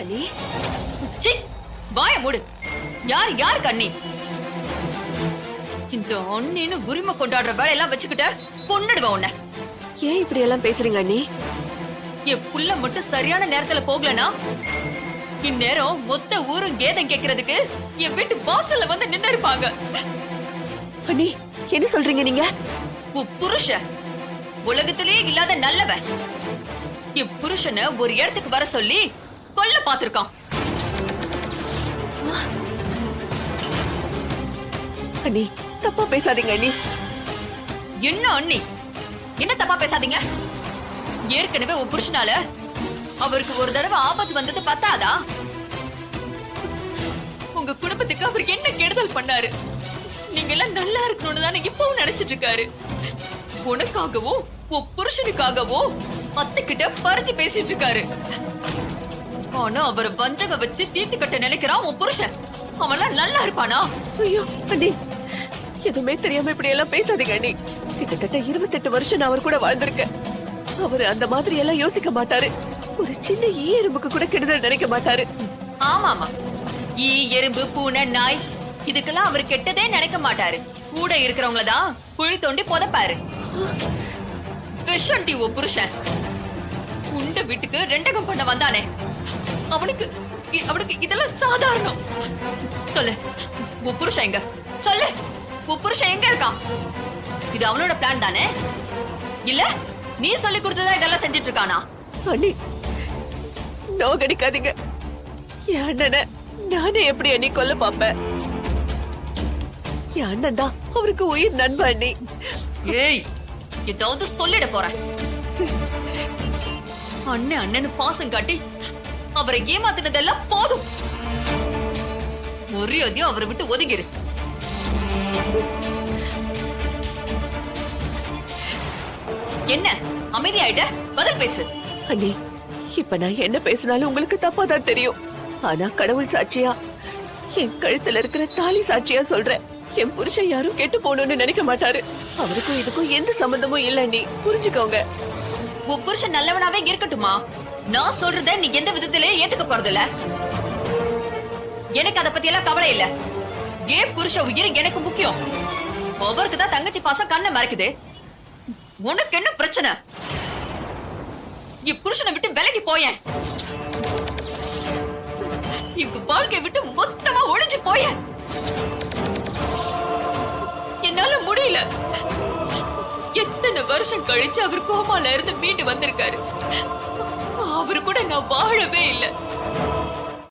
அண்ணி சி வாய மூடு. யார் யாருக்கு அண்ணி? இந்த அண்ணின்னு உரிமை கொண்டாடுற வேலையெல்லாம் வச்சுக்கிட்ட கொன்னுடுவேன் உன்னை. ஏன் இப்படி எல்லாம் பேசுறீங்க அண்ணி? என் புள்ள மட்டும் சரியான நேரத்துல போகலனா இந்நேரம் மொத்த ஊரும் கேதம் கேக்குறதுக்கு என் வீட்டு வாசல்ல வந்து நின்னு இருப்பாங்க. அண்ணி என்ன சொல்றீங்க நீங்க? உன் புருஷன் உலகத்திலேயே இல்லாத நல்லவன் என் புருஷனை ஒரு இடத்துக்கு வர சொல்லி கொல்ல பாத்திருக்கான். அண்ணி தப்பா பேசாதீங்க அண்ணி. என்ன அண்ணி? என்ன தப்பா பேசாதீங்க? ஏற்கனவே உன் புருஷனால அவருக்கு ஒரு தடவை ஆபத்து வந்தது பத்தாதா? உங்க குடும்பத்துக்கு அவர் என்ன கெடுதல் பண்ணாரு? நீங்க எல்லாம் நல்லா இருக்கணும்னு தானே இப்பவும் நினைச்சிட்டு இருக்காரு. உனக்காகவோ உன் புருஷனுக்காகவோ அத்தைக்கிட்ட பறிஞ்சு பேசிட்டு இருக்காரு. ஆனா அவரை வஞ்சக வச்சு தீர்த்து கட்ட நினைக்கிறான் உன் புருஷன். அவன்லாம் நல்லா இருப்பானா? ஐயோ அண்ணி எதுவுமே தெரியாம இப்படி எல்லாம் பேசாதீங்க அண்ணி. கிட்டத்தட்ட 28 வருஷம் நான் அவர் கூட வாழ்ந்திருக்கேன். அவரு அந்த மாதிரி எல்லாம் யோசிக்க மாட்டாரு. ஒரு சின்ன ஈ எறும்புக்கு கூட கெடுதல் நினைக்க மாட்டாரு. ஆமா ஆமா, ஈ எறும்பு பூனை நாய் இதுக்கெல்லாம் அவர் கெட்டதே நினைக்க மாட்டாரு. கூட இருக்கிறவங்கள தான் குழி தோண்டி புதைப்பாரு. விஷம் டி உன் புருஷன். உண்ட வீட்டுக்கு ரெண்டகம் பண்ண வந்தானே அவனுக்கு இதெல்லாம் சாதாரணம். சொல்லு உன் புருஷன் எங்க? சொல்லு உன் புருஷன் எங்க இருக்கான்? இது அவனோட பிளான் தானே? இல்ல நீ சொல்லி கொடுத்ததா இதெல்லாம் செஞ்சிட்டு இருக்கானா? அண்ணி நோகடிக்காதீங்க. என் அண்ணனை நானே எப்படி அண்ணி கொல்ல பாப்பேன்? என் அண்ணன் தான் அவருக்கு உயிர் நண்பன் அண்ணி. ஏய் ஏதாவது சொல்லிட போறேன். அண்ணன் அண்ணனு பாசம் காட்டி அவரை ஏமாத்தினதெல்லாம் போதும். மரியாதையும் அவரை விட்டு ஒதுங்கிரு. என்ன அமைதியாயிட்ட? பதில் பேசு. அண்ணி இப்ப நான் என்ன பேசினாலும் உங்களுக்கு தப்பா தான் தெரியும். ஆனா கடவுள் சாட்சியா என் கழுத்துல இருக்கிற தாலி சாட்சியா சொல்றேன். என் புருஷன் யாரும் கெட்டு போகணும்னு நினைக்க மாட்டாரு. அவருக்கும் இதுக்கும் எந்த சம்பந்தமும் இல்ல. நீ புரிஞ்சுக்கோங்க. உன் புருஷன் நல்லவனாவே இருக்கட்டுமா? நான் சொல்றத நீ எந்த விதத்திலேயே ஏத்துக்க போறதில்ல. எனக்கு அத பத்தி எல்லாம் கவலை இல்ல. ஏன் புருஷ உயிர் எனக்கு முக்கியம். அவருக்கு தான் தங்கச்சி பாசம் கண்ணை மறைக்குது. உனக்கு என்ன பிரச்சனை? என் புருஷனை விட்டு விலகி போயேன். எங்க வாழ்க்கையை விட்டு மொத்தமா ஒளிஞ்சு போயேன். என்னால முடியல. எத்தனை வருஷம் கழிச்சு அவர் கோமால இருந்து மீண்டு வந்திருக்காரு. அவரு கூட நான் வாழவே இல்லை.